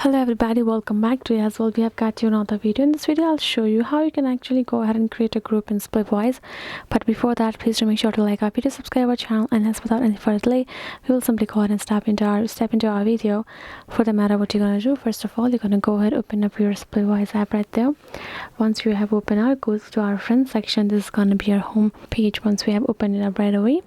Hello everybody, welcome back to as well. We have got you another video. In this video I'll show you how you can actually go ahead and create a group in Splitwise. But before that, please do make sure to like our video, subscribe our channel, and as without any further delay, we will simply go ahead and step into our video. For the matter, what you're gonna do, first of all, you're gonna go ahead, open up your Splitwise app right there. Once you have opened it, go to our friends section. This is gonna be our home page once we have opened it up right away.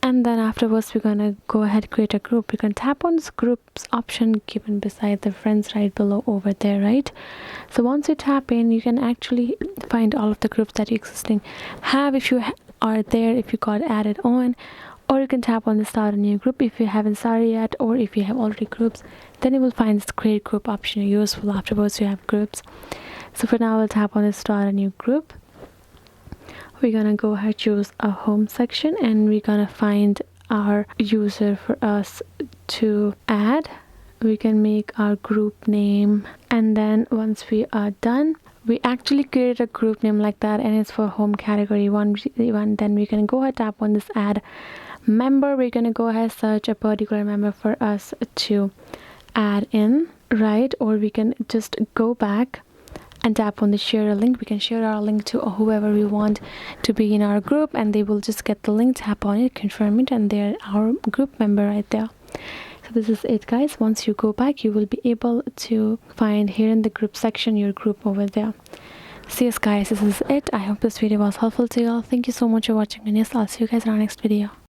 And then afterwards, we're gonna go ahead, create a group. You can tap on this groups option given beside the friends right below over there, right? So once you tap in, you can actually find all of the groups that you existing have if you are there, if you got added on, or you can tap on the start a new group if you haven't started yet, or if you have already groups, then you will find this create group option useful. Afterwards, you have groups. So for now, we'll tap on the start a new group. We're gonna go ahead, choose a home section, and we're gonna find our user for us to add. We can make our group name, and then once we are done, we actually created a group name like that, and it's for home category one. Then we can go ahead, tap on this add member. We're gonna go ahead, search a particular member for us to add in, right? Or we can just go back and tap on the share a link. We can share our link to whoever we want to be in our group, and they will just get the link, tap on it, confirm it, and they're our group member right there. So this is it, guys. Once you go back, you will be able to find here in the group section your group over there. So yes, guys, this is it. I hope this video was helpful to you all. Thank you so much for watching, and yes, I'll see you guys in our next video.